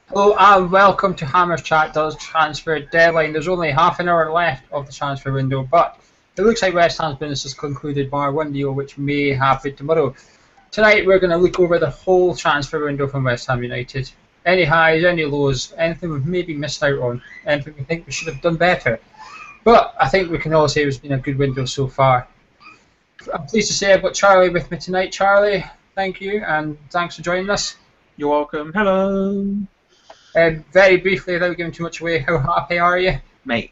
Hello and welcome to Hammers Chat Does Transfer Deadline. There's only half an hour left of the transfer window, but it looks like West Ham's business has concluded bar one deal which may happen tomorrow. Tonight we're going to look over the whole transfer window from West Ham United. Any highs, any lows, anything we've maybe missed out on, anything we think we should have done better. But I think we can all say it's been a good window so far. I'm pleased to say I've got Charlie with me tonight. Charlie, thank you and thanks for joining us. You're welcome. Hello. Very briefly, without giving too much away, how happy are you? Mate,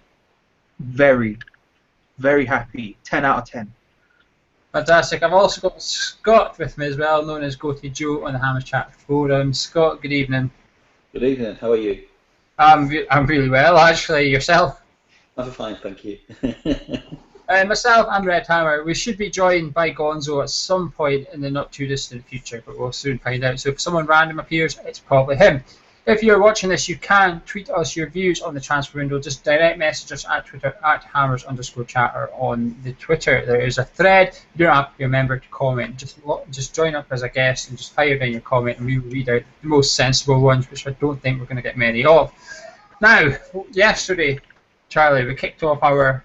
very, very happy. 10 out of 10. Fantastic. I've also got Scott with me as well, known as Goatee Joe on the Hammers Chat forum. Scott, good evening. Good evening, how are you? I'm really well, actually. Yourself? I'm fine, thank you. Myself and Red Hammer, we should be joined by Gonzo at some point in the not too distant future, but we'll soon find out. So if someone random appears, it's probably him. If you're watching this, you can tweet us your views on the transfer window. Just direct message us at Twitter at Hammers_chat or on the Twitter. There is a thread. You don't have to be a member to comment. Just join up as a guest and just fire in your comment, and we will read out the most sensible ones, which I don't think we're going to get many of. Now, yesterday, Charlie, we kicked off our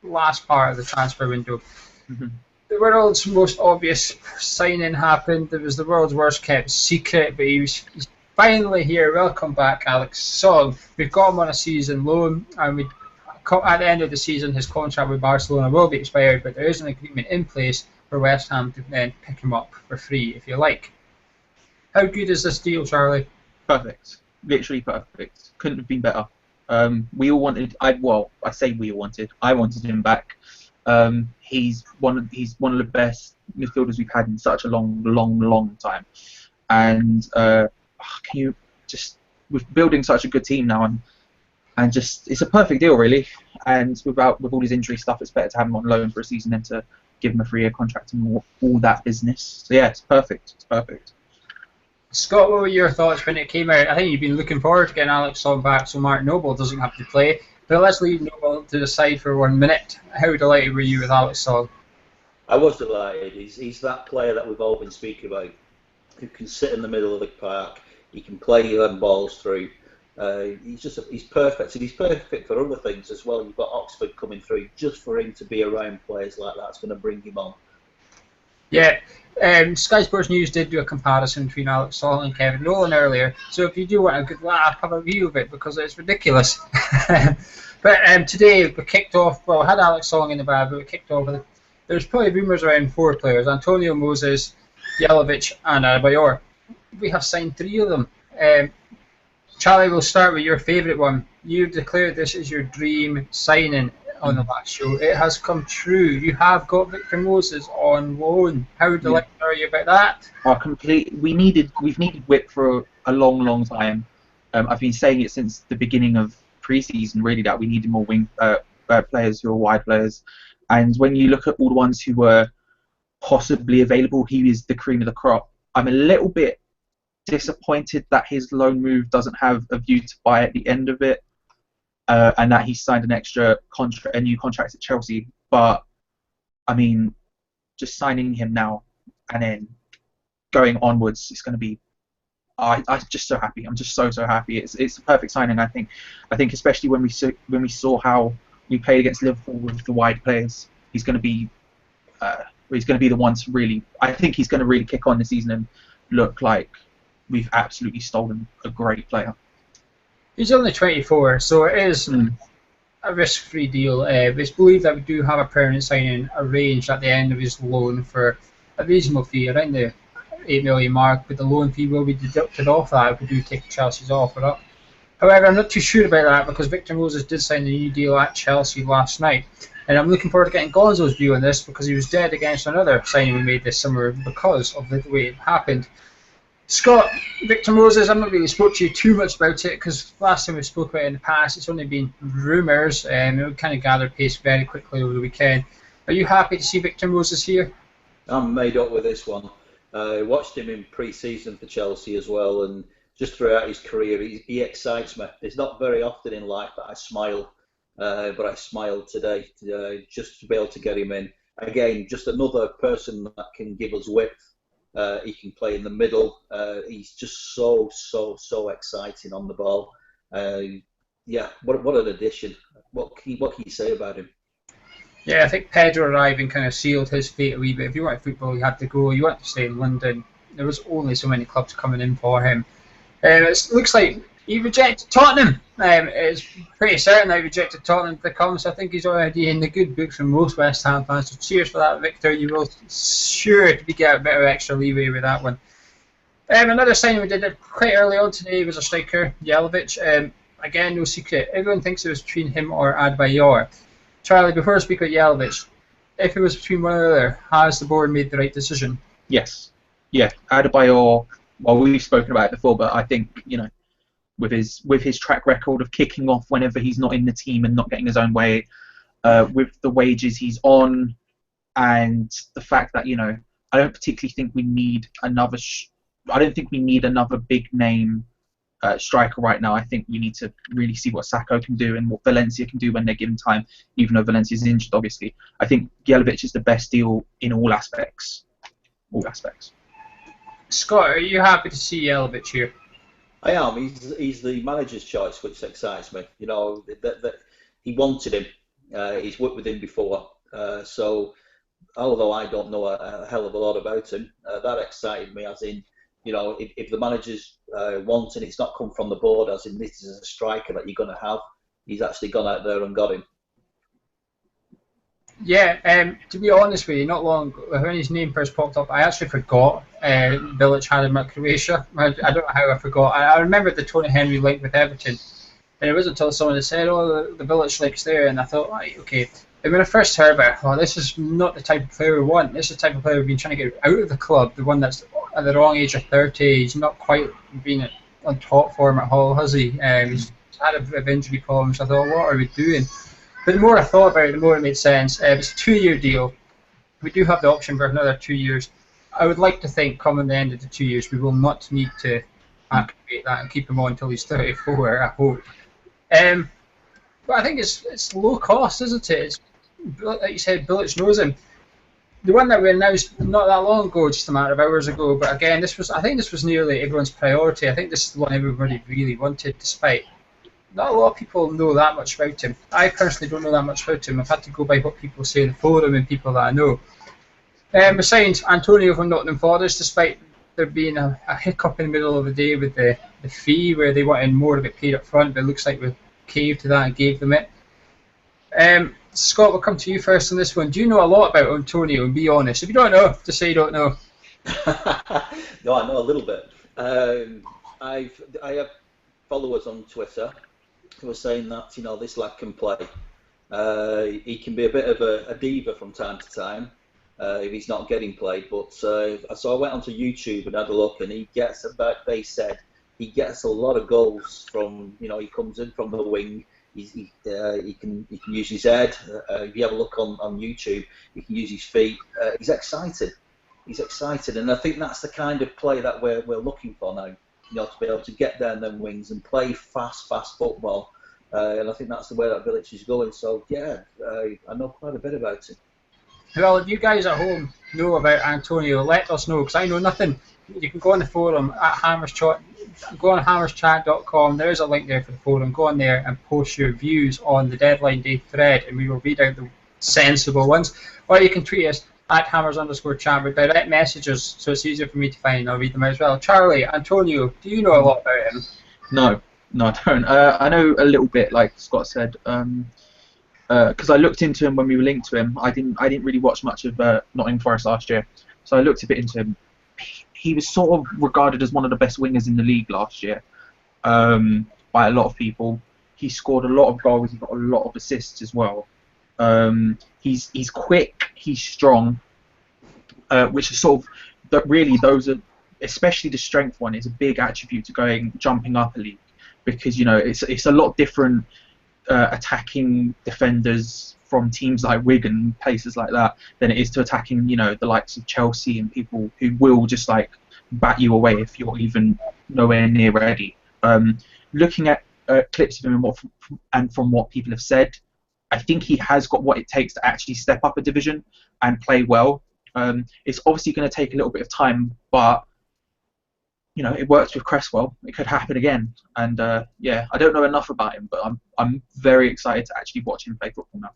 last part of the transfer window. The world's most obvious signing happened. It was the world's worst kept secret, but he's finally here. Welcome back, Alex Song. We've got him on a season loan, and at the end of the season, his contract with Barcelona will be expired, but there is an agreement in place for West Ham to then pick him up for free, if you like. How good is this deal, Charlie? Perfect. Literally perfect. Couldn't have been better. We all wanted. I say we all wanted. I wanted him back. He's one of the best midfielders we've had in such a long time. And can you just, we're building such a good team now, and just it's a perfect deal really. And with all his injury stuff, it's better to have him on loan for a season than to give him a 3-year contract and all that business. So yeah, it's perfect. It's perfect. Scott, what were your thoughts when it came out? I think you've been looking forward to getting Alex Song back so Mark Noble doesn't have to play. But let's leave Noble to the side for 1 minute. How delighted were you with Alex Song? I was delighted. He's that player that we've all been speaking about, who can sit in the middle of the park. He can play them balls through. He's perfect, and he's perfect for other things as well. You've got Oxford coming through. Just for him to be around players like that's going to bring him on. Yeah, Sky Sports News did do a comparison between Alex Song and Kevin Nolan earlier. So if you do want a good laugh, have a view of it because it's ridiculous. But today we kicked off. Well, we had Alex Song in the bag, but we kicked off with. There's probably rumours around 4 players: Antonio Moses, Jelavic, and Adebayor. We have signed 3 of them. Charlie, we'll start with your favourite one. You declared this is your dream signing on the last show. It has come true. You have got Victor Moses on loan. How delighted are you about that? We've needed width for a long time. I've been saying it since the beginning of pre-season, really, that we needed more wing players who are wide players. And when you look at all the ones who were possibly available, he is the cream of the crop. I'm a little bit disappointed that his loan move doesn't have a view to buy at the end of it, and that he signed a new contract at Chelsea. But I mean, just signing him now and then going onwards, it's going to be. I'm just so happy. I'm just so happy. It's a perfect signing. I think especially when we saw how we played against Liverpool with the wide players, he's going to be the one to really. I think he's going to really kick on this season and look like we've absolutely stolen a great player. He's only 24, so it is a risk-free deal. It's believed that we do have a permanent signing arranged at the end of his loan for a reasonable fee, around the 8 million mark, but the loan fee will be deducted off that if we do take Chelsea's offer up. However, I'm not too sure about that because Victor Moses did sign a new deal at Chelsea last night, and I'm looking forward to getting Gonzo's view on this because he was dead against another signing we made this summer because of the way it happened. Scott, Victor Moses, I've not really spoke to you too much about it because last time we spoke about it in the past, it's only been rumours and it kind of gathered pace very quickly over the weekend. Are you happy to see Victor Moses here? I'm made up with this one. I watched him in pre-season for Chelsea as well, and just throughout his career, he excites me. It's not very often in life that I smile, but I smiled today just to be able to get him in. Again, just another person that can give us width. He can play in the middle. He's just so exciting on the ball. Yeah, what an addition. What can you say about him? Yeah, I think Pedro arriving kind of sealed his fate a wee bit. If you wanted football, you had to go. You wanted to stay in London. There was only so many clubs coming in for him. It looks like he rejected Tottenham. It's pretty certain that he rejected Tottenham to come, so I think he's already in the good books from most West Ham fans. So cheers for that, Victor. You will sure to get a bit of extra leeway with that one. Another signing we did quite early on today was a striker, Jelavic. Again, no secret. Everyone thinks it was between him or Adebayor. Charlie, before I speak about Jelavic, if it was between one or the other, has the board made the right decision? Yes. Yeah, Adebayor, well, we've spoken about it before, but I think, with his track record of kicking off whenever he's not in the team and not getting his own way, with the wages he's on, and the fact that, I don't particularly think we need another big name striker right now. I think we need to really see what Sakho can do and what Valencia can do when they're given time, even though Valencia's injured, obviously. I think Jelavic is the best deal in all aspects. Scott, are you happy to see Jelavic here? I am. He's the manager's choice, which excites me. That he wanted him. He's worked with him before. So, although I don't know a hell of a lot about him, that excited me. As in, if the manager's wanting, it's not come from the board. As in, this is a striker that you're going to have. He's actually gone out there and got him. Yeah, to be honest with you, not long ago, when his name first popped up, I actually forgot Bilic had him at Croatia. I don't know how I forgot. I remembered the Tony Henry link with Everton, and it wasn't until someone had said, "Oh, the Bilic link's there," and I thought, right, okay. And when I first heard about it, this is not the type of player we want. This is the type of player we've been trying to get out of the club, the one that's at the wrong age of 30. He's not quite been on top form at Hull, has he? He's had a bit of injury problems. I thought, what are we doing? But the more I thought about it, the more it made sense. It's a 2-year deal. We do have the option for another 2 years. I would like to think, coming the end of the 2 years, we will not need to activate that and keep him on until he's 34, I hope. But I think it's low cost, isn't it? It's, like you said, Bilic knows him. The one that we announced not that long ago, just a matter of hours ago, but again, I think this was nearly everyone's priority. I think this is the one everybody really wanted, despite not a lot of people know that much about him. I personally don't know that much about him. I've had to go by what people say in the forum and people that I know. Besides Antonio from Nottingham Forest, despite there being a hiccup in the middle of the day with the fee where they wanted more of it paid up front, but it looks like we caved to that and gave them it. Scott, we'll come to you first on this one. Do you know a lot about Antonio? And be honest. If you don't know, just say you don't know. No, I know a little bit. I have followers on Twitter who are saying that this lad can play. He can be a bit of a diva from time to time if he's not getting played. But so I went onto YouTube and had a look, and he gets they said he gets a lot of goals from he comes in from the wing. He can use his head. If you have a look on YouTube, he can use his feet. He's excited. And I think that's the kind of play that we're looking for now. To be able to get down them wings and play fast football. And I think that's the way that Bilic is going. So, yeah, I know quite a bit about it. Well, if you guys at home know about Antonio, let us know, because I know nothing. You can go on the forum at Hammerschat. Go on hammerschat.com. There is a link there for the forum. Go on there and post your views on the deadline day thread, and we will read out the sensible ones. Or you can tweet us at @hammers_chat with direct messages, so it's easier for me to find, and I'll read them out as well. Charlie, Antonio, do you know a lot about him? No, I don't. I know a little bit, like Scott said, because I looked into him when we were linked to him. I didn't really watch much of Nottingham Forest last year, so I looked a bit into him. He was sort of regarded as one of the best wingers in the league last year by a lot of people. He scored a lot of goals. He got a lot of assists as well. He's quick. He's strong, which is sort of. But really, those are, especially the strength one, is a big attribute to jumping up a league, because it's a lot different attacking defenders from teams like Wigan, places like that, than it is to attacking the likes of Chelsea and people who will just like bat you away if you're even nowhere near ready. Looking at clips of him and from what people have said, I think he has got what it takes to actually step up a division and play well It's obviously going to take a little bit of time, but it worked with Cresswell. It could happen again. And yeah, I don't know enough about him, but I'm very excited to actually watch him play football now.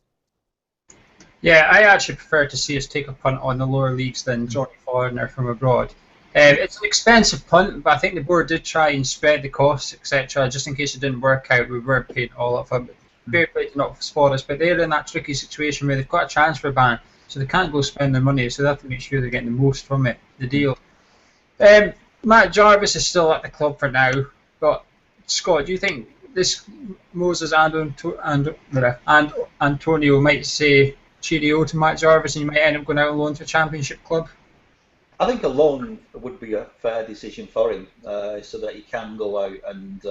Yeah, I actually prefer to see us take a punt on the lower leagues than Johnny Foreigner from abroad. It's an expensive punt, but I think the board did try and spread the costs, etc. Just in case it didn't work out, we were paid all of it. Fair play to not spot us, but they're in that tricky situation where they've got a transfer ban, so they can't go spend their money, so they have to make sure they're getting the most from it, the deal. Matt Jarvis is still at the club for now, but Scott, do you think this Moses and Antonio might say cheerio to Matt Jarvis and he might end up going out on loan to a championship club? I think a loan would be a fair decision for him, so that he can go out and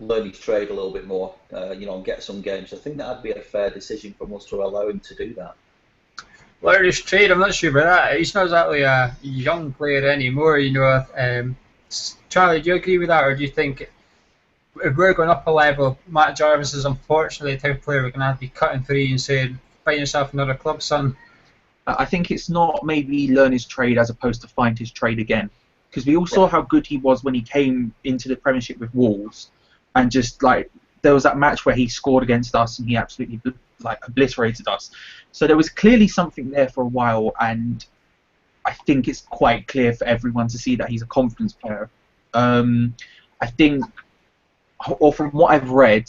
learn his trade a little bit more, and get some games. I think that would be a fair decision from us to allow him to do that. Learn his trade, I'm not sure about that. He's not exactly a young player anymore, Charlie, do you agree with that, or do you think if we're going up a level, Matt Jarvis is unfortunately the type of player we're going to have to be cutting free and saying, find yourself another club, son? I think it's not maybe learn his trade as opposed to find his trade again. Because we all saw how good he was when he came into the Premiership with Wolves. And just there was that match where he scored against us and he absolutely obliterated us. So there was clearly something there for a while, and I think it's quite clear for everyone to see that he's a confidence player. I think, or from what I've read,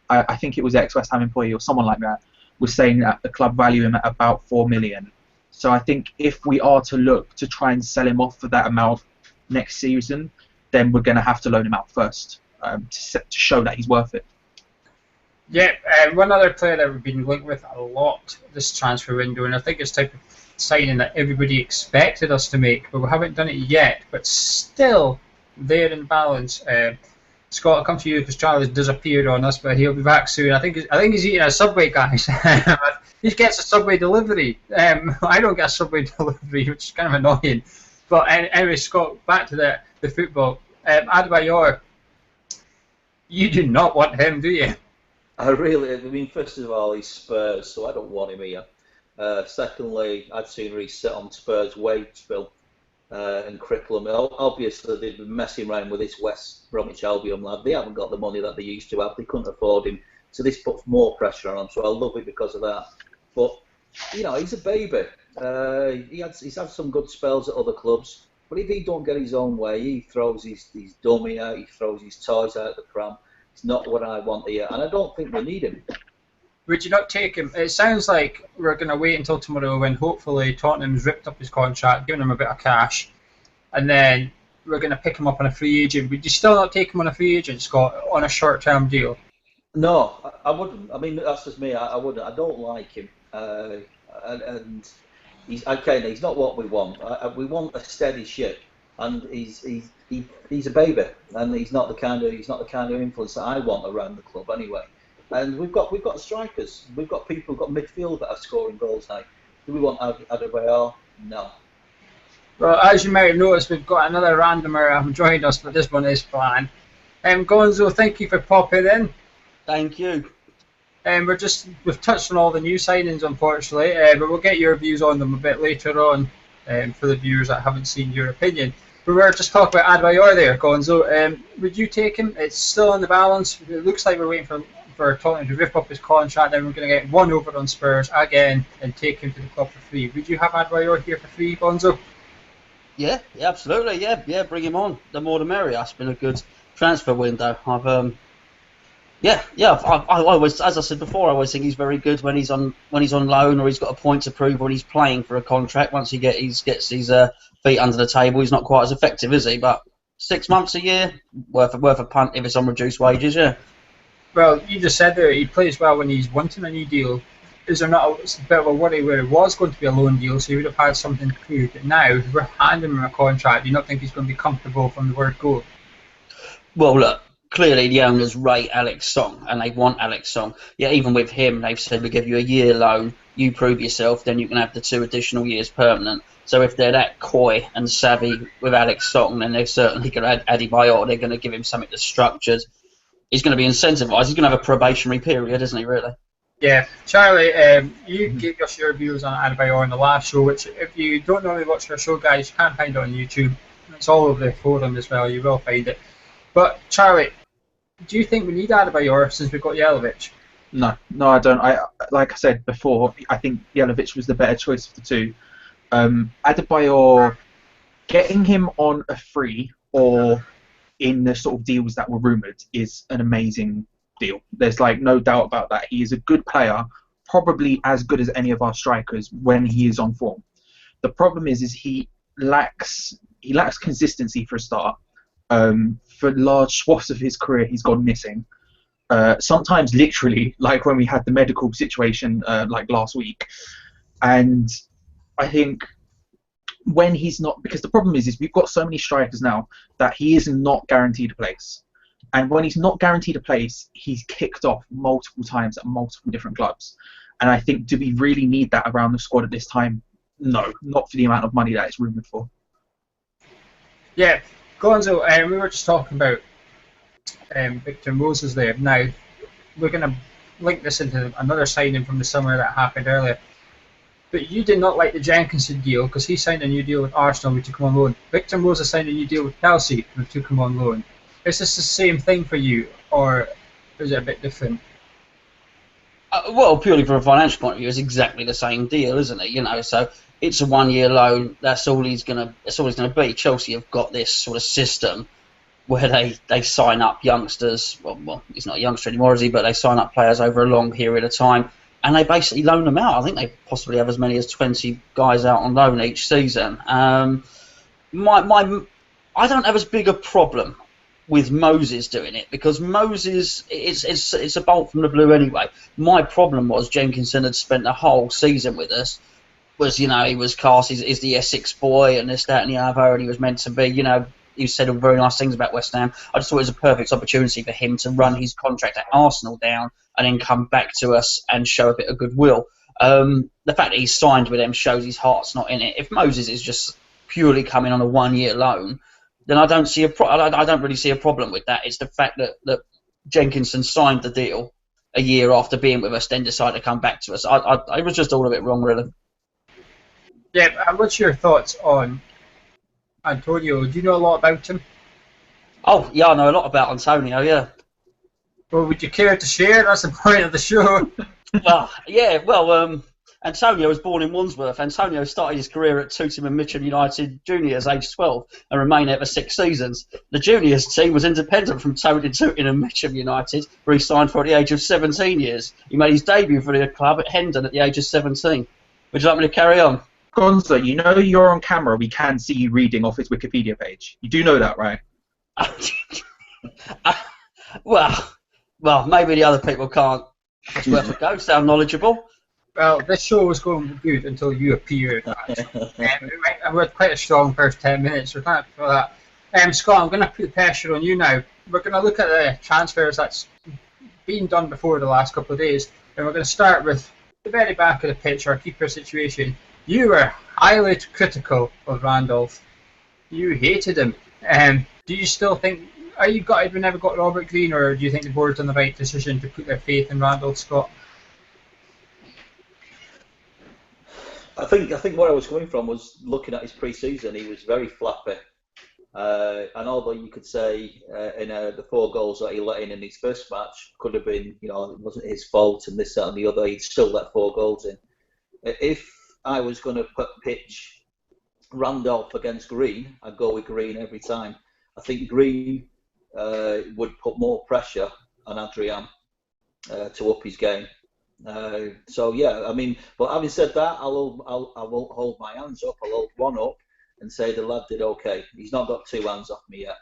I think it was ex-West Ham employee or someone like that was saying that the club value him at about 4 million. So I think if we are to look to try and sell him off for that amount next season, then we're going to have to loan him out first to show that he's worth it. Yeah, one other player that we've been linked with a lot this transfer window, and I think it's the type of signing that everybody expected us to make, but we haven't done it yet, but still there in balance. Scott, I'll come to you because Charlie's disappeared on us, but he'll be back soon. I think he's eating a Subway, guys. He gets a Subway delivery. I don't get a Subway delivery, which is kind of annoying. But anyway, Scott, back to the football. Adebayor, you do not want him, do you? First of all, he's Spurs, so I don't want him here. Secondly, I'd sooner he sit on Spurs' wage bill and cripple him. Obviously, they've been messing around with this West Bromwich Albion lad. They haven't got the money that they used to have. They couldn't afford him, so this puts more pressure on him. So I love it because of that. But he's a baby. He's had some good spells at other clubs, but if he don't get his own way, he throws his dummy out. He throws his toys out the pram. It's not what I want here, and I don't think we need him. Would you not take him? It sounds like we're going to wait until tomorrow when hopefully Tottenham's ripped up his contract, giving him a bit of cash, and then we're going to pick him up on a free agent. Would you still not take him on a free agent, Scott, on a short-term deal? No, I wouldn't. I mean, that's just me. I wouldn't. I don't like him, and he's not what we want. We want a steady ship, and he's a baby, and he's not the kind of influence that I want around the club anyway. And we've got strikers. We've got people. We've got midfield that are scoring goals now. Do we want Adebayor? No. Well, as you may have noticed, we've got another randomer joined us, but this one is planned. Gonzo, thank you for popping in. Thank you. We've touched on all the new signings, unfortunately, but we'll get your views on them a bit later on for the viewers that haven't seen your opinion. But we're just talking about Adebayor there, Gonzo. Would you take him? It's still on the balance. It looks like we're waiting for Tottenham to rip up his contract, then we're going to get one over on Spurs again and take him to the club for free. Would you have Adebayor here for free, Gonzo? Yeah, absolutely. Yeah, bring him on. The more the merrier. It's been a good transfer window. I always, as I said before, I always think he's very good when he's on loan or he's got a point to prove when he's playing for a contract. Once he gets his feet under the table, he's not quite as effective, is he? But 6 months a year, worth a punt if it's on reduced wages, yeah. Well, you just said there he plays well when he's wanting a new deal. Is there not a bit of a worry where it was going to be a loan deal, so he would have had something clear? But now we're handing him a contract. Do you not think he's going to be comfortable from the word go? Well, look, clearly the owners rate Alex Song and they want Alex Song. Yeah, even with him, they've said we give you a year loan. You prove yourself, then you can have the 2 additional years permanent. So if they're that coy and savvy with Alex Song, then they're certainly going to add Adebayor. They're going to give him something that's structured. He's going to be incentivised. He's going to have a probationary period, isn't he, really? Yeah, Charlie, you gave us your views on Adebayor on the last show, which if you don't normally watch our show, guys, you can find it on YouTube. It's all over the forum as well, you will find it. But Charlie, do you think we need Adebayor since we've got Jelavic? No, I don't. Like I said before, I think Jelavic was the better choice of the two. Adebayor, getting him on a free or in the sort of deals that were rumoured is an amazing deal. There's like no doubt about that. He is a good player, probably as good as any of our strikers when he is on form. The problem is he lacks consistency for a start. For large swaths of his career, he's gone missing. Sometimes literally, like when we had the medical situation like last week. And I think when he's not, because the problem is we've got so many strikers now that he is not guaranteed a place. And when he's not guaranteed a place, he's kicked off multiple times at multiple different clubs. And I think, do we really need that around the squad at this time? No, not for the amount of money that it's rumoured for. Yeah, Gonzo, we were just talking about Victor Moses there. Now, we're going to link this into another signing from the summer that happened earlier. But you did not like the Jenkinson deal because he signed a new deal with Arsenal, we took him on loan. Victor Moses signed a new deal with Chelsea, we took him on loan. Is this the same thing for you, or is it a bit different? Well, purely from a financial point of view, it's exactly the same deal, isn't it? You know, so it's a 1 year loan. That's all he's gonna be. Chelsea have got this sort of system where they sign up youngsters. Well, he's not a youngster anymore, is he? But they sign up players over a long period of time, and they basically loan them out. I think they possibly have as many as 20 guys out on loan each season. I don't have as big a problem with Moses doing it because Moses, it's a bolt from the blue anyway. My problem was Jenkinson had spent the whole season with us. He was cast, he's the Essex boy and this, that and the other, and he was meant to be, he said all very nice things about West Ham. I just thought it was a perfect opportunity for him to run his contract at Arsenal down and then come back to us and show a bit of goodwill. The fact that he's signed with them shows his heart's not in it. If Moses is just purely coming on a 1 year loan, then I don't really see a problem with that. It's the fact that Jenkinson signed the deal a year after being with us, then decided to come back to us. It was just all a bit wrong, really. Yeah, and what's your thoughts on Antonio? Do you know a lot about him? Oh, yeah, I know a lot about Antonio, yeah. Well, would you care to share? That's the point of the show. Antonio was born in Wandsworth. Antonio started his career at Tooting and Mitcham United Juniors, aged 12, and remained there for 6 seasons. The juniors team was independent from Tooting and Mitcham United, where he signed for at the age of 17 years. He made his debut for the club at Hendon at the age of 17. Would you like me to carry on? Gonzo, you're on camera. We can see you reading off his Wikipedia page. You do know that, right? Well, maybe the other people can't. It's worth a go. Sound knowledgeable. Well, this show was going good until you appeared. We had quite a strong first 10 minutes. We're thankful for that. Scott, I'm going to put the pressure on you now. We're going to look at the transfers that's been done before the last couple of days, and we're going to start with the very back of the pitch, our keeper situation. You were highly critical of Randolph. You hated him. Do you still think? Are you gutted we never got Robert Green, or do you think the board's done the right decision to put their faith in Randolph, Scott? I think where I was coming from was looking at his pre-season. He was very flappy, and although you could say the 4 goals that he let in his first match could have been, it wasn't his fault and this, that, and the other, he'd still let 4 goals in. If I was going to pitch Randolph against Green, I'd go with Green every time. I think Green would put more pressure on Adrian to up his game. But having said that, I won't hold my hands up. I'll hold one up and say the lad did okay. He's not got 2 hands off me yet.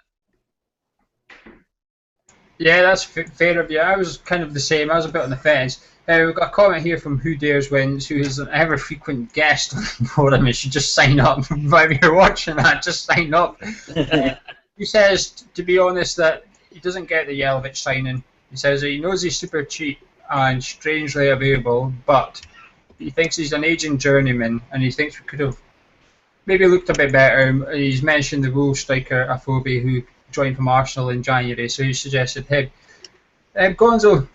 Yeah, that's fair of you. I was kind of the same. I was a bit on the fence. We've got a comment here from Who Dares Wins, who is an ever-frequent guest on the forum. You should just sign up. If you're watching that, just sign up. He says, to be honest, that he doesn't get the Jelavic signing. He says he knows he's super cheap and strangely available, but he thinks he's an aging journeyman, and he thinks we could have maybe looked a bit better. He's mentioned the Wolves striker Afobe, who joined from Arsenal in January, so he suggested him. Gonzo,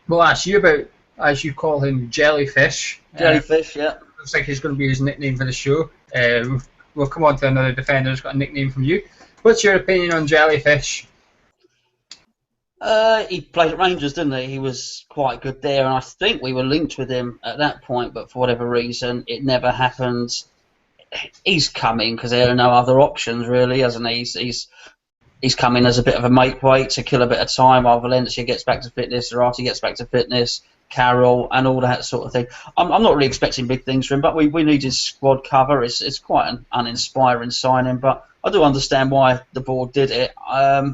we'll ask you about as you call him, Jellyfish. Jellyfish, yeah. Looks like he's going to be his nickname for the show. We'll come on to another defender who's got a nickname from you. What's your opinion on Jellyfish? He played at Rangers, didn't he? He was quite good there, and I think we were linked with him at that point, but for whatever reason, it never happened. He's coming because there are no other options, really, hasn't he? He's come in as a bit of a make weight to kill a bit of time while Valencia gets back to fitness, Zarate gets back to fitness, Carroll, and all that sort of thing. I'm not really expecting big things from him, but we needed squad cover. It's quite an uninspiring signing, but I do understand why the board did it.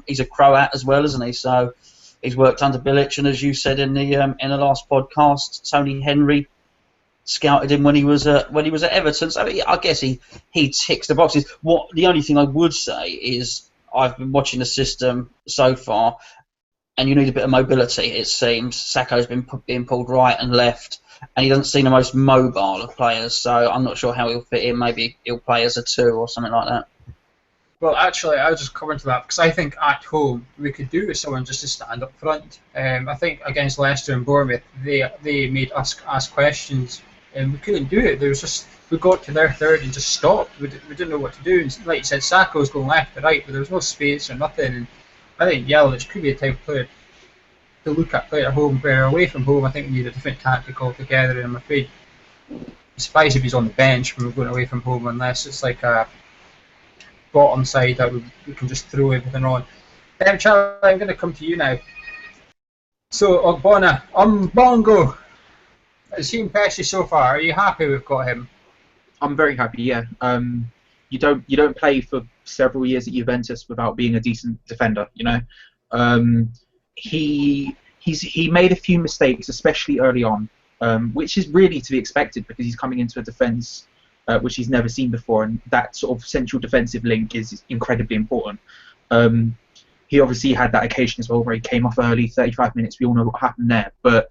He's a Croat as well, isn't he? So he's worked under Bilic, and as you said in the last podcast, Tony Henry scouted him when he was at Everton. So I guess he ticks the boxes. The only thing I would say is I've been watching the system so far, and you need a bit of mobility. It seems Sakho's been being pulled right and left, and he doesn't seem the most mobile of players. So I'm not sure how he'll fit in. Maybe he'll play as a 2 or something like that. Well, actually, I'll just come into that because I think at home we could do with someone just to stand up front. I think against Leicester and Bournemouth, they made us ask questions, and we couldn't do it. There was just we got to their third and just stopped. We didn't know what to do. And like you said, Sakho was going left to right, but there was no space or nothing. And I think Jelic could be a type of player to look at play at home, where away from home, I think we need a different tactic altogether. And I'm afraid, surprised if he's on the bench when we're going away from home, unless it's like a bottom side that we can just throw everything on. Charlie, I'm going to come to you now. So, Ogbonna, Bongo, has he impressed you so far? Are you happy we've got him? I'm very happy. Yeah. You don't play for several years at Juventus without being a decent defender. You know. He made a few mistakes, especially early on, which is really to be expected because he's coming into a defence which he's never seen before, and that sort of central defensive link is incredibly important. He obviously had that occasion as well where he came off early, 35 minutes. We all know what happened there, but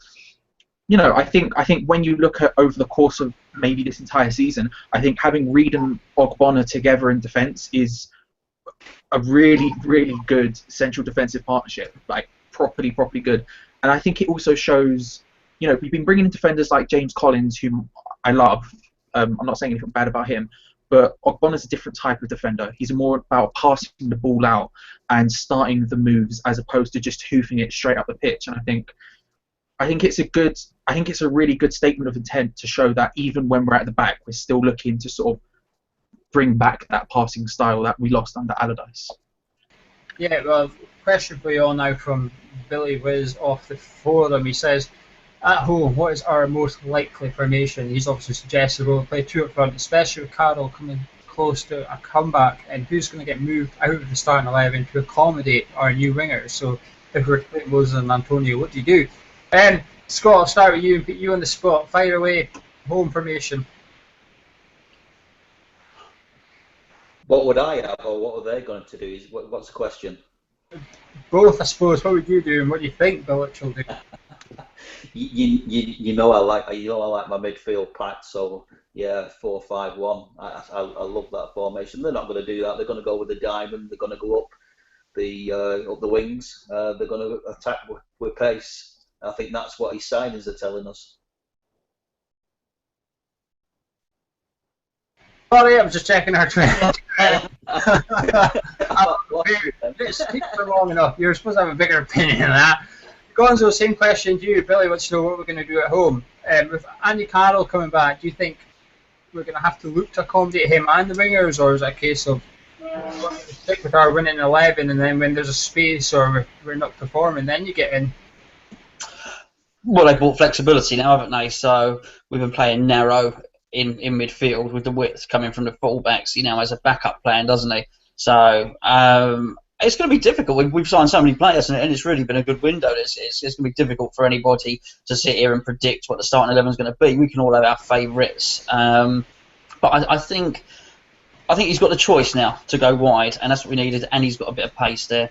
you know, I think when you look at over the course of maybe this entire season, I think having Reed and Ogbonna together in defence is a really, really good central defensive partnership, like properly good. And I think it also shows, you know, we've been bringing in defenders like James Collins, whom I love. I'm not saying anything bad about him, but Ogbonna's a different type of defender. He's more about passing the ball out and starting the moves as opposed to just hoofing it straight up the pitch. And I think it's a really good statement of intent to show that even when we're at the back, we're still looking to sort of bring back that passing style that we lost under Allardyce. Yeah, well, question for you all now from Billy Wiz off the forum. He says, at home, what is our most likely formation? He's obviously suggested we'll play 2 up front, especially with Carroll coming close to a comeback, and who's going to get moved out of the starting 11 to accommodate our new wingers. So if we're playing Moses and Antonio, what do you do? Scott, I'll start with you and put you on the spot. Fire away, home formation. What would I have, or what are they going to do? What's the question? Both, I suppose. What would you do, and what do you think Bilic will do? You know I like my midfield packed, so yeah, 4-5-1. I love that formation. They're not going to do that. They're going to go with the diamond. They're going to go up the wings. They're going to attack with pace. I think that's what his signings are telling us. Sorry, I'm just checking our trend. It's been long enough. You're supposed to have a bigger opinion than that. Gonzo, same question to you. Billy wants to know what we're going to do at home. With Andy Carroll coming back, do you think we're going to have to look to accommodate him and the wingers, or is it a case of stick with our winning 11 and then when there's a space or we're not performing, then you get in? Well, they brought flexibility now, haven't they? So we've been playing narrow in midfield with the width coming from the fullbacks. He now has a backup plan, doesn't he? So it's going to be difficult. We've signed so many players, and it's really been a good window. It's going to be difficult for anybody to sit here and predict what the starting 11 is going to be. We can all have our favourites, but I think he's got the choice now to go wide, and that's what we needed. And he's got a bit of pace there,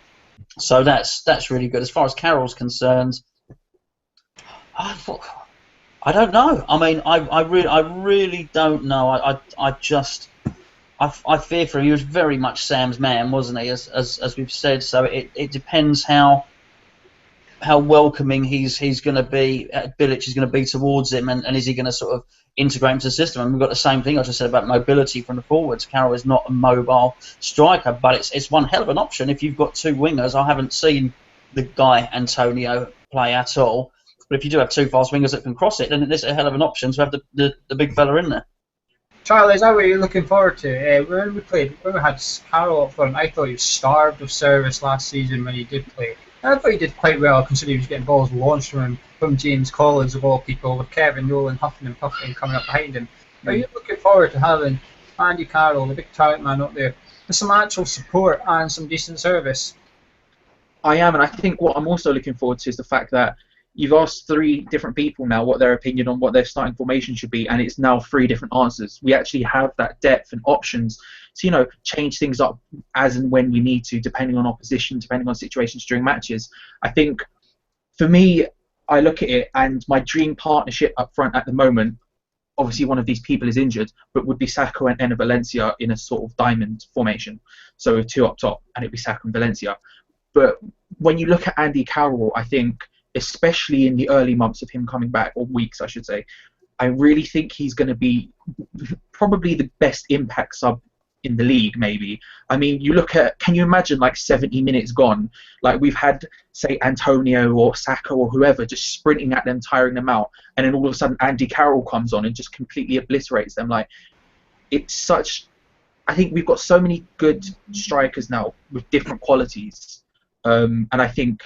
so that's really good. As far as Carroll's concerned, I don't know. I mean, I really don't know. I fear for him. He was very much Sam's man, wasn't he? As we've said. So it depends how how welcoming he's going to be, Bilic is going to be towards him, and is he going to sort of integrate into the system? And we've got the same thing I just said about mobility from the forwards. Carroll is not a mobile striker, but it's one hell of an option if you've got two wingers. I haven't seen the guy Antonio play at all, but if you do have two fast wingers that can cross it, then it's a hell of an option to have the big fella in there. Charlie, is that what you're looking forward to? When we had Carroll up front, I thought he was starved of service last season when he did play. And I thought he did quite well, considering he was getting balls launched from James Collins of all people, with Kevin Nolan huffing and puffing coming up behind him. Are you looking forward to having Andy Carroll, the big talent man up there, with some actual support and some decent service? I am, and I think what I'm also looking forward to is the fact that you've asked 3 different people now what their opinion on what their starting formation should be, and it's now 3 different answers. We actually have that depth and options to, change things up as and when we need to, depending on opposition, depending on situations during matches. I think, for me, I look at it, and my dream partnership up front at the moment, obviously one of these people is injured, but would be Sakho and Enner Valencia in a sort of diamond formation. So 2 up top, and it'd be Sakho and Valencia. But when you look at Andy Carroll, I think, especially in the early months of him coming back, or weeks I should say, I really think he's going to be probably the best impact sub in the league, maybe. I mean, you look at, can you imagine like 70 minutes gone? Like we've had, say, Antonio or Sakho or whoever just sprinting at them, tiring them out, and then all of a sudden Andy Carroll comes on and just completely obliterates them. Like, it's such... I think we've got so many good strikers now with different qualities. And I think...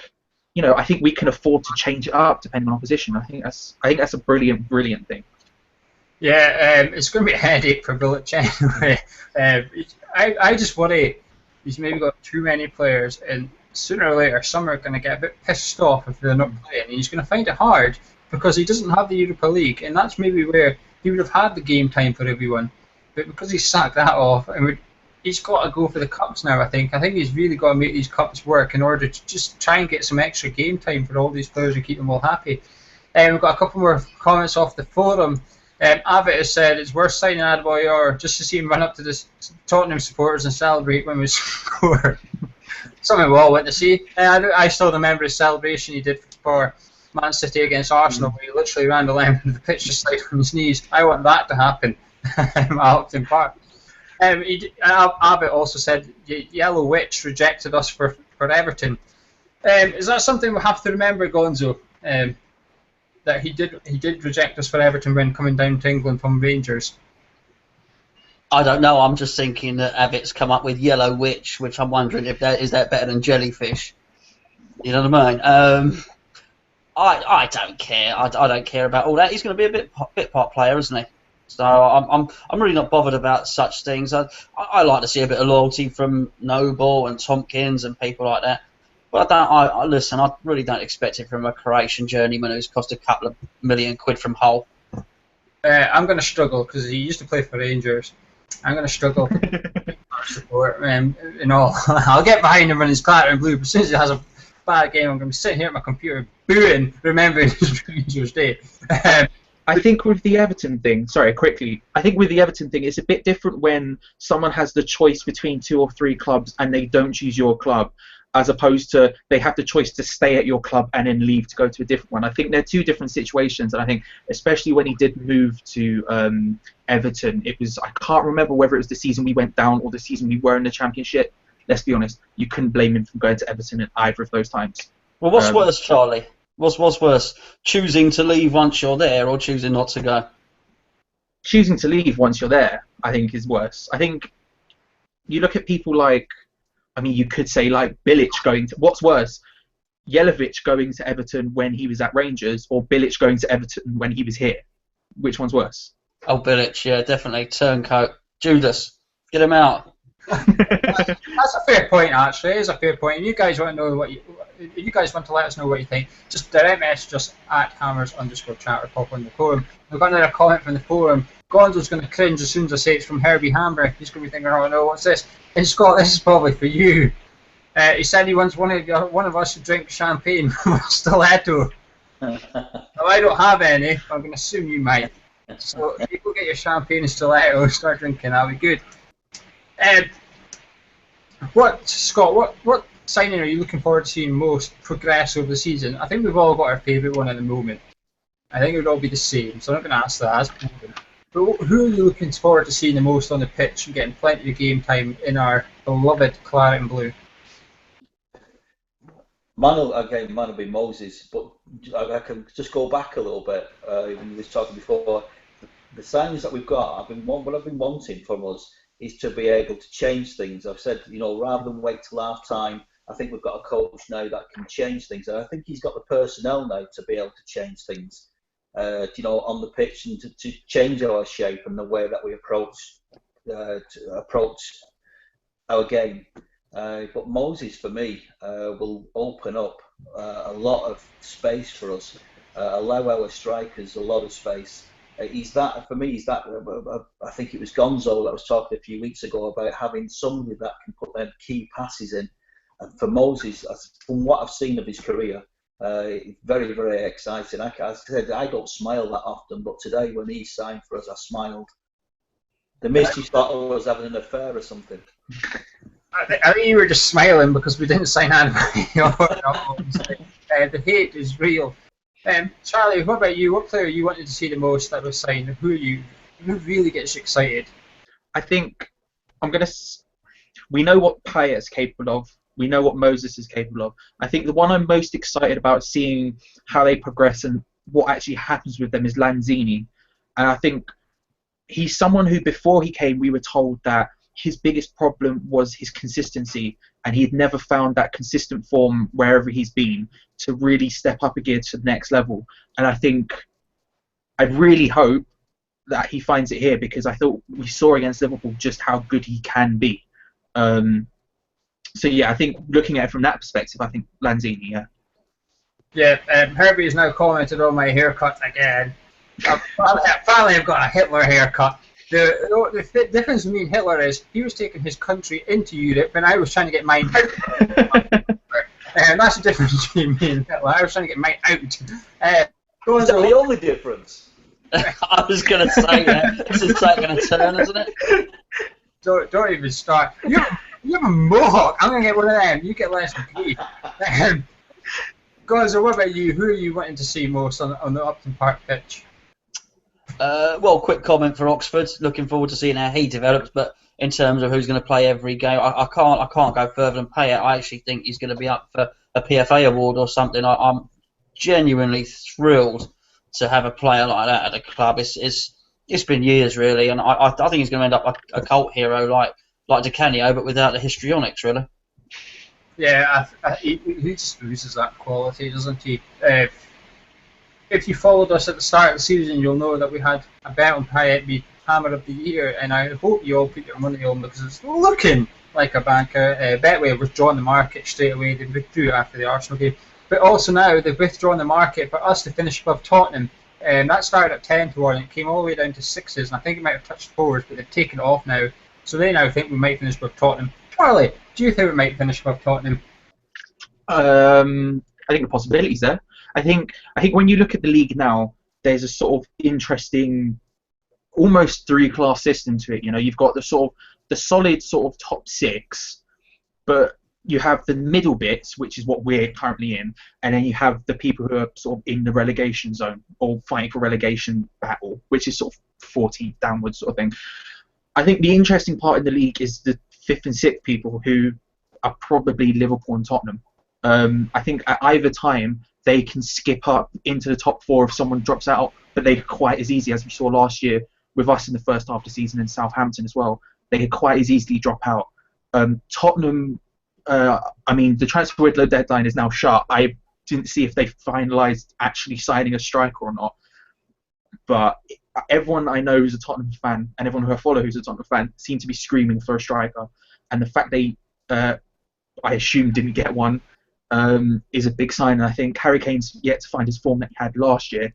I think we can afford to change it up depending on opposition. I think that's a brilliant thing. Yeah, it's going to be a headache for Bilic anyway. I just worry he's maybe got too many players, and sooner or later some are going to get a bit pissed off if they're not playing, and he's going to find it hard because he doesn't have the Europa League, and that's maybe where he would have had the game time for everyone. But because he sacked that off, and he's got to go for the cups now, I think. I think he's really got to make these cups work in order to just try and get some extra game time for all these players and keep them all happy. We've got a couple more comments off the forum. Abbott has said it's worth signing Adebayor just to see him run up to the Tottenham supporters and celebrate when we score. Something we all went to see. I still remember his celebration he did for Man City against Arsenal, where he literally ran the length of the pitch just like on his knees. I want that to happen at Upton Park. Abbott also said Yellow Witch rejected us for Everton. Is that something we have to remember, Gonzo? That he did reject us for Everton when coming down to England from Rangers? I don't know. I'm just thinking that Abbott's come up with Yellow Witch, which I'm wondering if that is better than jellyfish. You know what I mean? I don't care. I don't care about all that. He's going to be a bit part player, isn't he? So I'm really not bothered about such things. I like to see a bit of loyalty from Noble and Tompkins and people like that. But listen, I really don't expect it from a Croatian journeyman who's cost a couple of million quid from Hull. I'm going to struggle because he used to play for Rangers. I'm going to struggle to support all. I'll get behind him when he's clattering blue, but as soon as he has a bad game, I'm going to be sitting here at my computer booing, remembering his Rangers day. I think with the Everton thing, I think with the Everton thing, it's a bit different when someone has the choice between 2 or 3 clubs and they don't choose your club, as opposed to they have the choice to stay at your club and then leave to go to a different one. I think they're 2 different situations, and I think especially when he did move to Everton, I can't remember whether it was the season we went down or the season we were in the Championship. Let's be honest, you couldn't blame him for going to Everton at either of those times. Well, what's worse, Charlie? What's worse, choosing to leave once you're there or choosing not to go? Choosing to leave once you're there, I think, is worse. I think you look at people like, you could say like Bilic going to... What's worse, Jelavic going to Everton when he was at Rangers or Bilic going to Everton when he was here? Which one's worse? Oh, Bilic, yeah, definitely. Turncoat. Judas, get him out. That's a fair point, actually. It is a fair point. And you guys want to know you guys want to let us know what you think, just direct message us at Hammers_chat or pop on the forum. We've got another comment from the forum. Gonzo's going to cringe as soon as I say it's from Herbie Hamber. He's going to be thinking, oh no, what's this? And Scott, this is probably for you. He said he wants one of us to drink champagne from a stiletto. Now, I don't have any, but I'm going to assume you might. So if you go get your champagne and stiletto and start drinking, that'll be good. Scott, what signing are you looking forward to seeing most progress over the season? I think we've all got our favourite one at the moment. I think it would all be the same, so I'm not going to ask that. That's boring. But who are you looking forward to seeing the most on the pitch and getting plenty of game time in our beloved claret and blue? Mine will be Moses, but I can just go back a little bit. When you were talking before, the signings that we've got, what I've been wanting from us is to be able to change things. I've said, rather than wait till half time, I think we've got a coach now that can change things, and I think he's got the personnel now to be able to change things. On the pitch and to change our shape and the way that we approach our game. But Moses, for me, will open up a lot of space for us, allow our strikers a lot of space. I think it was Gonzo that was talking a few weeks ago about having somebody that can put them key passes in. And for Moses, from what I've seen of his career, very, very exciting. I said I don't smile that often, but today when he signed for us, I smiled. The mist he thought I was having an affair or something. I think you were just smiling because we didn't sign anybody. The hate is real. Charlie, what about you? What player you wanted to see the most that was signed? Who really gets you excited? I think we know what Payet is capable of. We know what Moses is capable of. I think the one I'm most excited about seeing how they progress and what actually happens with them is Lanzini. And I think he's someone who, before he came, we were told that his biggest problem was his consistency, and he'd never found that consistent form wherever he's been to really step up a gear to the next level. And I really hope that he finds it here, because I thought we saw against Liverpool just how good he can be. So yeah, I think looking at it from that perspective, I think Lanzini, yeah. Yeah, Herbie has now commented on my haircut again. Finally, I've got a Hitler haircut. The difference with me and Hitler is he was taking his country into Europe, and I was trying to get mine out. And that's the difference between me and Hitler. I was trying to get mine out. Is that the only difference? I was going to say that. This is taking a turn, isn't it? Don't even start. You have a mohawk. I'm going to get one of them. You get less than me. Gonzo, what about you? Who are you wanting to see most on the Upton Park pitch? Well, quick comment for Oxford. Looking forward to seeing how he develops. But in terms of who's going to play every game, I can't go further than Payet. I actually think he's going to be up for a PFA award or something. I'm genuinely thrilled to have a player like that at the club. It's been years really, and I think he's going to end up a cult hero like Di Canio, but without the histrionics, really. Yeah, he just loses that quality, doesn't he? If you followed us at the start of the season, you'll know that we had a bet on Payet be Hammer of the Year, and I hope you all put your money on because it's looking like a banker. Betway have withdrawn the market straight away. They withdrew after the Arsenal game. But also now they've withdrawn the market for us to finish above Tottenham. That started at 10 to 1 and it came all the way down to 6s, and I think it might have touched 4s, but they've taken it off now. So they now think we might finish above Tottenham. Charlie, do you think we might finish above Tottenham? I think the possibility's there. I think when you look at the league now, there's a sort of interesting, almost three-class system to it. You've got the solid sort of top 6, but you have the middle bits, which is what we're currently in, and then you have the people who are sort of in the relegation zone or fighting for relegation battle, which is sort of 14th downwards sort of thing. I think the interesting part in the league is the 5th and 6th people who are probably Liverpool and Tottenham. I think at either time they can skip up into the top 4 if someone drops out, but they're quite as easy as we saw last year with us in the first half of the season and Southampton as well. They could quite as easily drop out. Tottenham, the transfer window deadline is now shut. I didn't see if they finalised actually signing a striker or not, but everyone I know who's a Tottenham fan and everyone who I follow who's a Tottenham fan seem to be screaming for a striker, and the fact they, I assume, didn't get one is a big sign. And I think Harry Kane's yet to find his form that he had last year,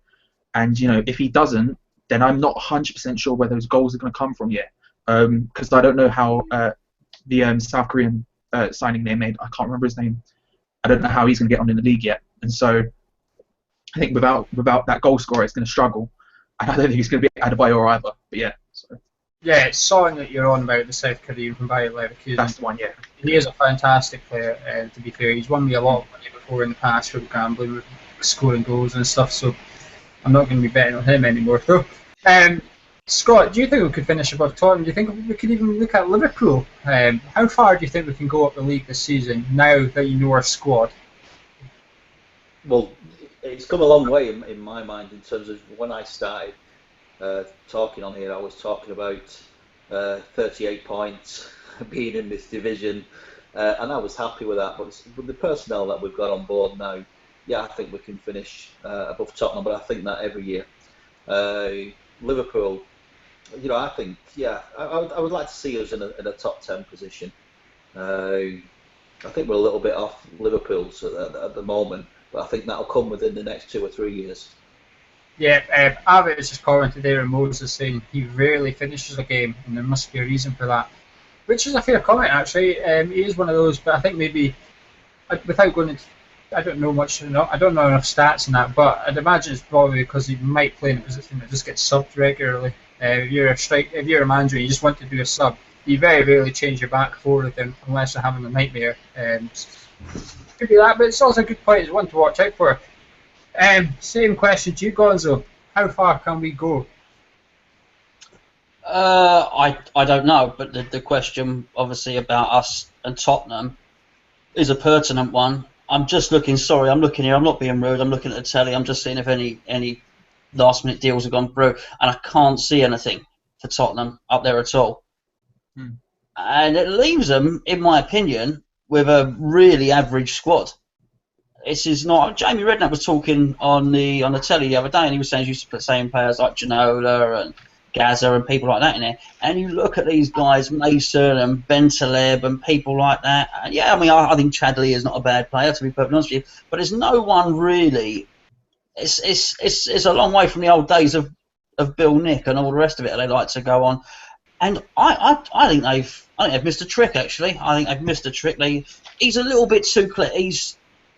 and if he doesn't, then I'm not 100% sure where those goals are going to come from yet, because I don't know how the South Korean signing they made, I can't remember his name, I don't know how he's going to get on in the league yet, and so I think without that goal scorer it's going to struggle. And I don't think he's going to be Adebayor either. But yeah. So. Yeah, it's Son that you're on about, the South Korean from Bayer Leverkusen. That's the one, yeah. He is a fantastic player, to be fair. He's won me a lot of money before in the past from gambling, scoring goals and stuff, so I'm not going to be betting on him anymore, though. Scott, do you think we could finish above Tottenham? Do you think we could even look at Liverpool? How far do you think we can go up the league this season, now that you know our squad? Well, it's come a long way in my mind in terms of when I started talking on here. I was talking about 38 points being in this division, and I was happy with that. But with the personnel that we've got on board now, yeah, I think we can finish above Tottenham. But I think that every year, Liverpool, I think, yeah, I would like to see us in a top 10 position. I think we're a little bit off Liverpool's at the moment, but I think that'll come within the next 2 or 3 years. Yeah, Abbott has just commented there on Moses saying he rarely finishes a game, and there must be a reason for that. Which is a fair comment, actually. He is one of those, but I think maybe, without going into, I don't know much, I don't know enough stats in that, but I'd imagine it's probably because he might play in a position that just gets subbed regularly. If you're a manager and you just want to do a sub, you very rarely change your back four with them unless they're having a nightmare. Could be that, but it's also a good point. It's one to watch out for. Same question to you, Gonzo. How far can we go? I don't know, but the question, obviously, about us and Tottenham is a pertinent one. I'm just looking. Sorry, I'm looking here. I'm not being rude. I'm looking at the telly. I'm just seeing if any last-minute deals have gone through, and I can't see anything for Tottenham up there at all. And it leaves them, in my opinion, with a really average squad. This is not. Jamie Redknapp was talking on the telly the other day, and he was saying he used to put saying players like Ginola and Gaza and people like that in there. And you look at these guys, Mason and Bentaleb and people like that. And yeah, I mean, I think Chadley is not a bad player, to be perfectly honest with you. But there's no one really. It's a long way from the old days of Bill Nick and all the rest of it they like to go on. And I think they've missed a trick, actually. I think they've missed a trick. He's a little bit too clever.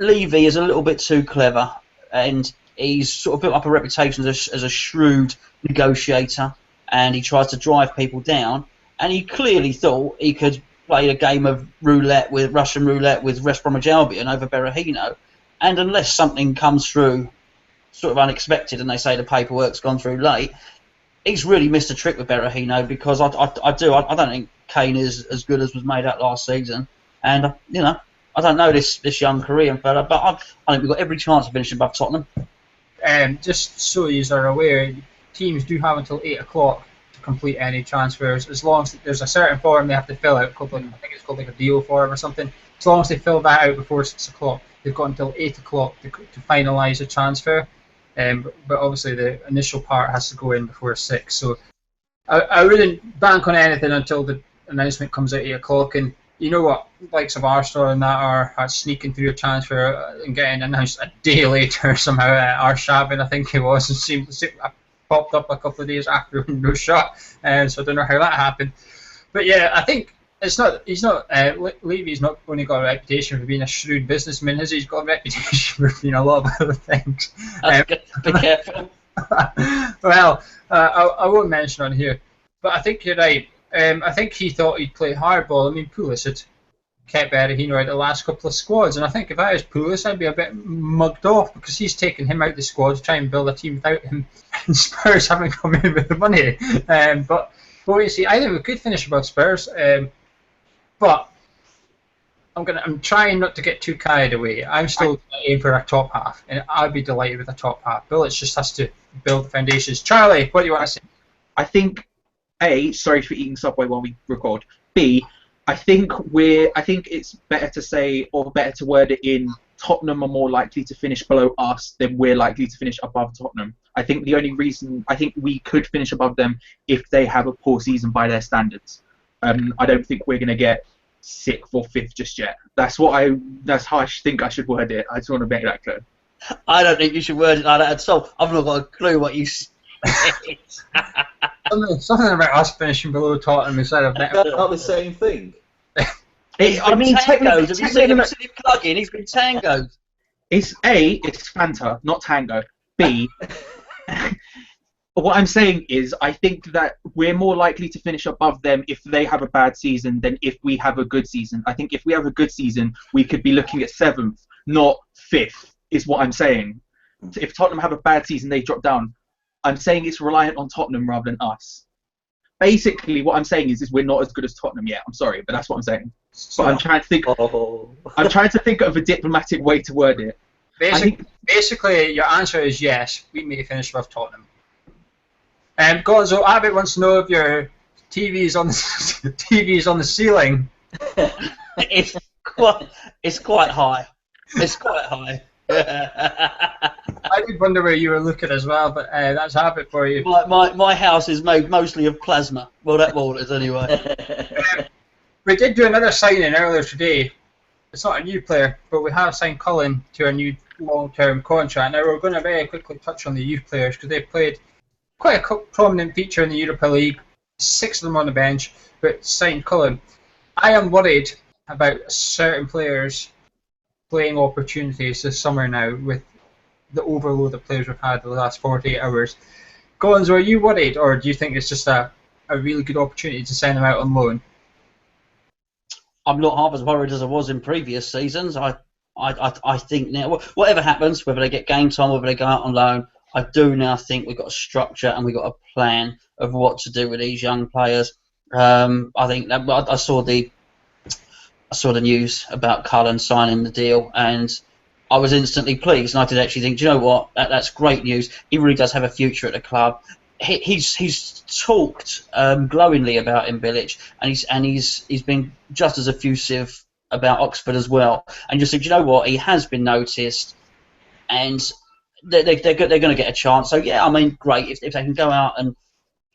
Levy is a little bit too clever, and he's sort of built up a reputation as a shrewd negotiator, and he tries to drive people down. And he clearly thought he could play a game of Russian roulette with West Bromwich Albion over Berahino, and unless something comes through sort of unexpected and they say the paperwork's gone through late, he's really missed a trick with Berahino, because I don't think Kane is as good as was made out last season, and I don't know this young Korean fella, but I think we've got every chance of finishing above Tottenham. Just so you are aware, teams do have until 8 o'clock to complete any transfers, as long as there's a certain form they have to fill out. I think it's called like a deal form or something. As long as they fill that out before 6 o'clock, they've got until 8 o'clock to finalise a transfer. But obviously the initial part has to go in before 6. So I wouldn't bank on anything until the announcement comes at 8 o'clock. And you know what, likes of Arsenal and that are sneaking through a transfer and getting announced a day later somehow. Arshavin, I think it was, popped up a couple of days after no shot, so I don't know how that happened. But yeah, I think Levy's not only got a reputation for being a shrewd businessman, he's got a reputation for being a lot of other things. Be careful. Well, I won't mention on here, but I think you're right. I think he thought he'd play hardball. I mean, Pulis had kept Berahino out the last couple of squads, and I think if I was Pulis, I'd be a bit mugged off, because he's taken him out of the squad to try and build a team without him, and Spurs haven't come in with the money. But you see, I think we could finish above Spurs, but I'm trying not to get too carried away. I'm still aiming for a top half, and I'd be delighted with a top half. Billich just has to build the foundations. Charlie, what do you want to say? I think A, sorry for eating Subway while we record. B, I think it's better to say, or better to word it in, Tottenham are more likely to finish below us than we're likely to finish above Tottenham. I think the only reason I think we could finish above them if they have a poor season by their standards. I don't think we're going to get 6th or 5th just yet. That's how I think I should word it. I just want to make that clear. I don't think you should word it like that at all. I've not got a clue what you said. Something about us finishing below Tottenham instead of that. Not the same thing. I mean, Tango's. Have you seen him plug-in? He's been Tango's. It's Fanta, not Tango. B, what I'm saying is, I think that we're more likely to finish above them if they have a bad season than if we have a good season. I think if we have a good season, we could be looking at 7th, not 5th, is what I'm saying. If Tottenham have a bad season, they drop down. I'm saying it's reliant on Tottenham rather than us. Basically, what I'm saying is we're not as good as Tottenham yet. I'm sorry, but that's what I'm saying. But I'm trying to think. I'm trying to think of a diplomatic way to word it. Basically, your answer is yes. We may finish above Tottenham. Gonzo, Abbott wants to know if your TV's on the ceiling. It's quite high. It's quite high. I did wonder where you were looking as well, but that's Abbott for you. My house is made mostly of plasma. Well, that wall is anyway. We did do another signing earlier today. It's not a new player, but we have signed Cullen to a new long-term contract. Now we're going to very quickly touch on the youth players because they played quite a prominent feature in the Europa League. 6 of them on the bench, but signed Cullen. I am worried about certain players playing opportunities this summer now with the overload of players we've had the last 48 hours. Gonzo, are you worried, or do you think it's just a really good opportunity to send them out on loan? I'm not half as worried as I was in previous seasons. I think now, whatever happens, whether they get game time, whether they go out on loan, I do now think we've got a structure and we've got a plan of what to do with these young players. I think that I saw the news about Cullen signing the deal, and I was instantly pleased. And I did actually think, do you know what? That's great news. He really does have a future at the club. He's talked glowingly about Bilic, and he's been just as effusive about Oxford as well. And just said, you know what? He has been noticed, and they're going to get a chance. So yeah, I mean, great if they can go out and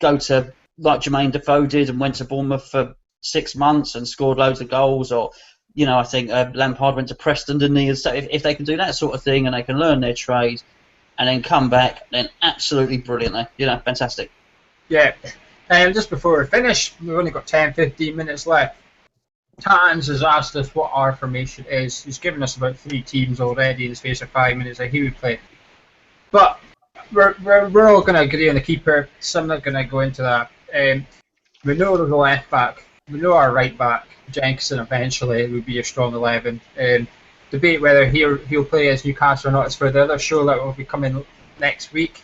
go to like Jermaine Defoe did and went to Bournemouth for 6 months and scored loads of goals, or I think Lampard went to Preston, didn't he? And so if they can do that sort of thing and they can learn their trade and then come back, then absolutely brilliantly, fantastic. Yeah, and just before we finish, we've only got 10-15 minutes left. Tans has asked us what our formation is. He's given us about 3 teams already in the space of 5 minutes that he would play. But we're all going to agree on the keeper, so I'm not going to go into that. We know there's a left back. We know our right back, Jenkinson, eventually would be a strong 11. Debate whether he'll play as Newcastle or not is for the other show that will be coming next week.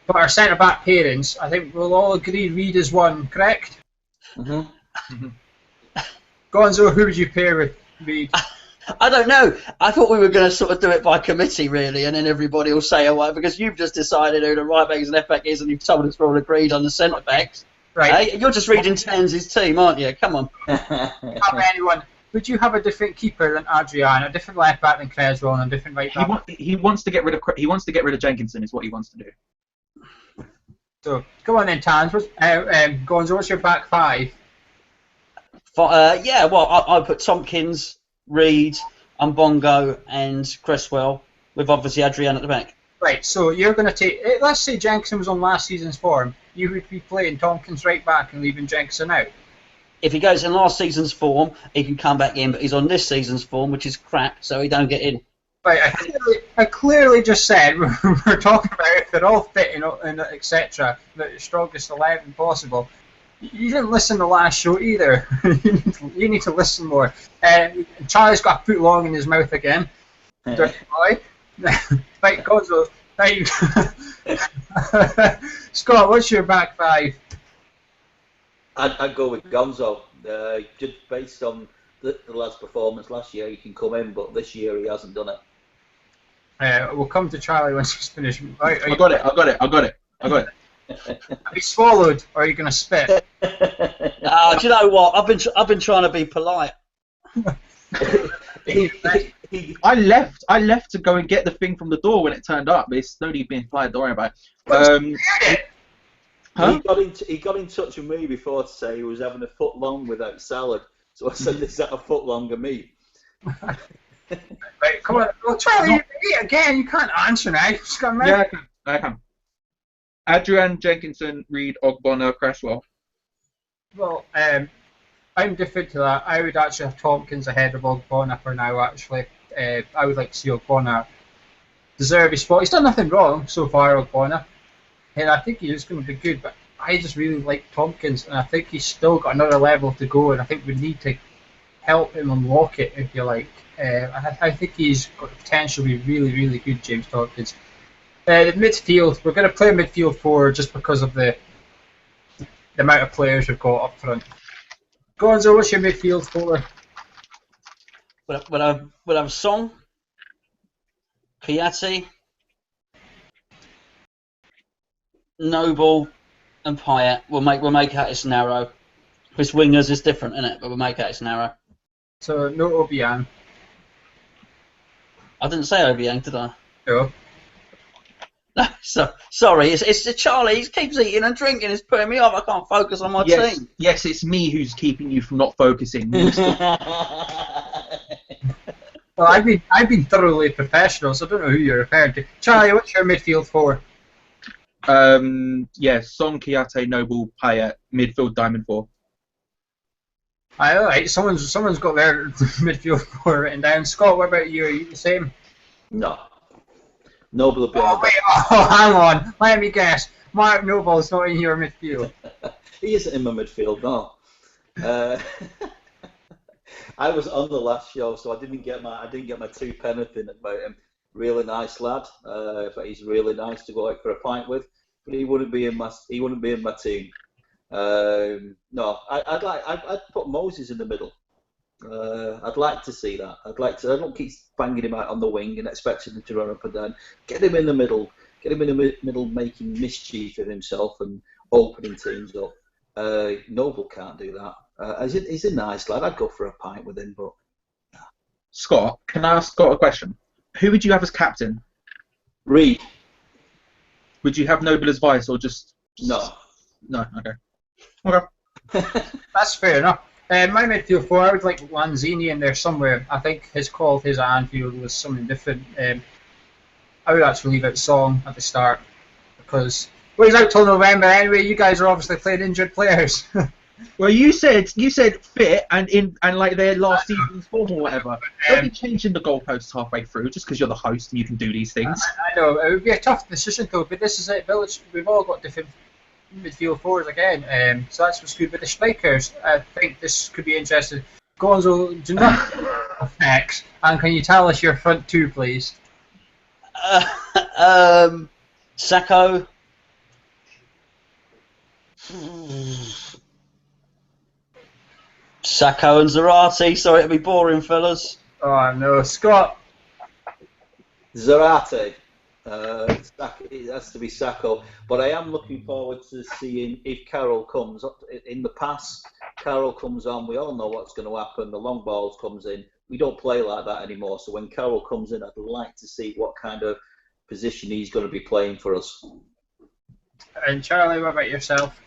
But our centre back pairings, I think we'll all agree Reid is one, correct? Mm-hmm. Gonzo, who would you pair with Reid? I don't know. I thought we were going to sort of do it by committee, really, and then everybody will say, oh, because you've just decided who the right back and left back is, and you've told us we're all agreed on the centre backs. Right. Hey, you're just reading Tans's team, aren't you? Come on. Anyone? Would you have a different keeper than Adrian, a different left back than Creswell, and a different right back? He wants to get rid of Jenkinson, is what he wants to do. So go on then, Tans. Gonzo, what's your back 5? Yeah, well, I put Tompkins, Reid, Mbongo, and Cresswell, with obviously Adrian at the back. Right, so you're going to take... Let's say Jenkinson was on last season's form. You would be playing Tompkins right back and leaving Jenkinson out. If he goes in last season's form, he can come back in, but he's on this season's form, which is crap, so he don't get in. Right, I clearly just said we're talking about if they're all fit and etc. The strongest 11 possible. You didn't listen to the last show either. You need to listen more. Charlie's got a foot long in his mouth again. Dirty boy. Right, Gonzo. Right. Scott, what's your back 5? I'd go with Gonzo. Just based on the lad's performance last year, he can come in, but this year he hasn't done it. We'll come to Charlie once he's finished. Right, I got it. Have you swallowed, or are you going to spit? Do you know what? I've been trying to be polite. I left to go and get the thing from the door when it turned up, but it's slowly being applied. Don't worry about it. Huh? He got in touch with me before to say he was having a foot long without salad. So I said, is that a foot long of meat? Right, come on. Well, Charlie, you eat again. You can't answer now. Yeah, I can. Adrian, Jenkinson, Reid, Ogbonna, Cresswell. Well, I'm different to that. I would actually have Tompkins ahead of Ogbonna for now, actually. I would like to see Ogbonna deserve his spot. He's done nothing wrong so far, Ogbonna. and I think he is going to be good. But I just really like Tompkins, and I think he's still got another level to go. And I think we need to help him unlock it, if you like. I think he's got the potential to be really, really good, James Tompkins. The midfield, we're going to play midfield 4 just because of the amount of players we've got up front. Gonzo, what's your midfield 4? We'll have Song, Kouyaté, Noble, and Payet. We'll make out it's narrow. His wingers is different, isn't it? But we'll make out it's narrow. So no Obiang. I didn't say Obiang, did I? No. No, sorry. It's Charlie. He keeps eating and drinking. It's putting me off. I can't focus on my team. Yes, it's me who's keeping you from not focusing. Well, I've been thoroughly professional, so I don't know who you're referring to. Charlie, what's your midfield 4? Song, Kouyaté, Noble, Payet, midfield diamond 4. All right, someone's got their midfield 4 written down. Scott, what about you? Are you the same? No. Noble will be hang on. Let me guess. Mark Noble's not in your midfield. He isn't in my midfield, no. I was on the last show, so I didn't get my 2 penneth in about him. Really nice lad. But he's really nice to go out for a pint with. But he wouldn't be in my team. No, I'd put Moses in the middle. I'd like to see that. I don't keep banging him out on the wing and expecting him to run up and down. Get him in the middle. Get him in the middle, making mischief of himself and opening teams up. Noble can't do that. He's a nice lad. I'd go for a pint with him, but. Scott, can I ask Scott a question? Who would you have as captain? Reed. Would you have Noble as vice or just? No. No. Okay. That's fair enough. My midfield 4, I would like Lanzini in there somewhere. I think his qualities at Anfield was something different. I would actually leave out Song at the start because he's out till November anyway. You guys are obviously playing injured players. Well, you said fit and like their last season's form or whatever. Don't be changing the goalposts halfway through just because you're the host and you can do these things. I know it would be a tough decision though, but this is it. Village, we've all got different midfield 4s again, so that's what's good. But the strikers, I think this could be interesting. Gonzo, do not effects, and can you tell us your front 2, please? Sacco. Sacco and Zarate. Sorry to be boring, fellas. Oh no, Scott. Zarate. It has to be Sacco, but I am looking forward to seeing if Carroll comes. In the past, Carroll comes on, we all know what's going to happen. The long balls comes in. We don't play like that anymore. So when Carroll comes in, I'd like to see what kind of position he's going to be playing for us. And Charlie, what about yourself?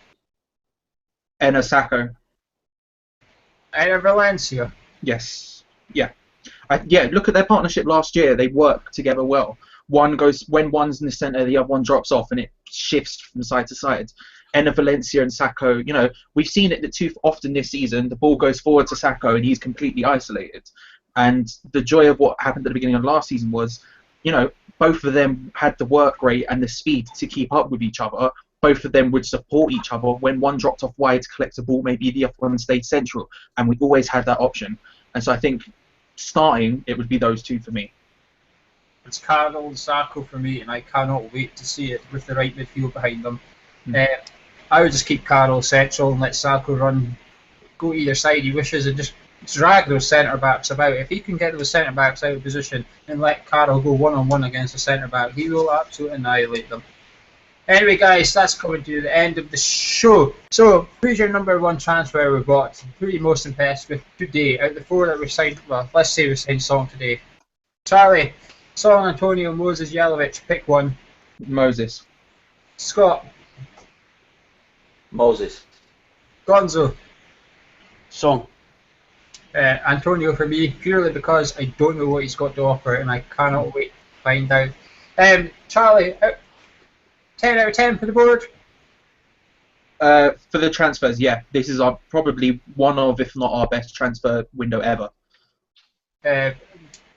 Enna Sacco. Enna Valencia. Yes. Yeah. Look at their partnership last year. They work together well. One goes when one's in the centre, the other one drops off, and it shifts from side to side. Enna Valencia and Sacco, we've seen it too often this season. The ball goes forward to Sacco, and he's completely isolated. And the joy of what happened at the beginning of last season was, both of them had the work rate and the speed to keep up with each other. Both of them would support each other. When one dropped off wide to collect a ball, maybe the other one stayed central, and we always had that option. And so I think starting, it would be those 2 for me. It's Carroll and Sacco for me, and I cannot wait to see it with the right midfield behind them. I would just keep Carroll central and let Sacco go either side he wishes, and just drag those centre backs about. If he can get those centre backs out of position and let Carroll go 1-on-1 against a centre back, he will absolutely annihilate them. Anyway, guys, that's coming to the end of the show. So, who's your number 1 transfer we've got? Who are you most impressed with today? Out of the 4 that we've signed, well, let's say we've signed Song today. Charlie, Song, Antonio, Moses, Jelavic, pick one. Moses. Scott. Moses. Gonzo. Song. Antonio for me, purely because I don't know what he's got to offer, and I cannot wait to find out. Charlie, 10 out of 10 for the board? For the transfers, yeah. This is probably one of, if not our best transfer window ever.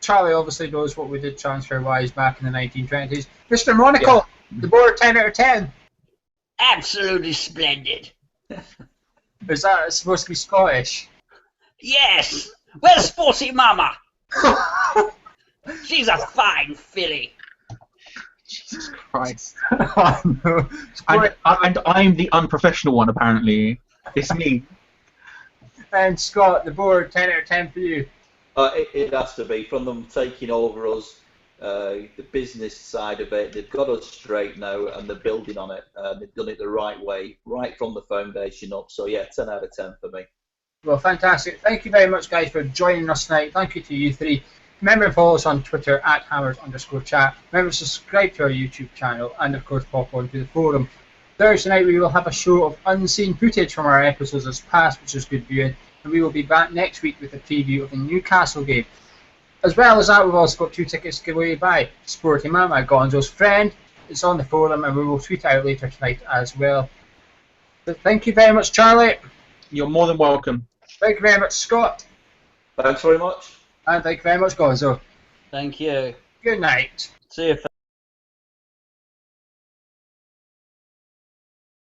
Charlie obviously knows what we did transfer-wise back in the 1920s. Mr. Monaco, the board 10 out of 10. Absolutely splendid. Is that supposed to be Scottish? Yes. Where's Sporty Mama? She's a fine filly. Jesus Christ. Oh, no. And I'm the unprofessional one, apparently. It's me. And Scott, the board, 10 out of 10 for you. It has to be. From them taking over us, the business side of it, they've got us straight now and they're building on it. They've done it the right way, right from the foundation up. So yeah, 10 out of 10 for me. Well, fantastic. Thank you very much, guys, for joining us tonight. Thank you to you three. Remember to follow us on Twitter at Hammers_chat. Remember to subscribe to our YouTube channel and, of course, pop onto the forum. Thursday night we will have a show of unseen footage from our episodes as past, which is good viewing. And we will be back next week with a preview of the Newcastle game. As well as that, we've also got 2 tickets to give away by Sporty Mama, Gonzo's friend. It's on the forum and we will tweet out later tonight as well. So thank you very much, Charlie. You're more than welcome. Thank you very much, Scott. Thanks very much. And thank you very much, Gonzo. Thank you. Good night. See you.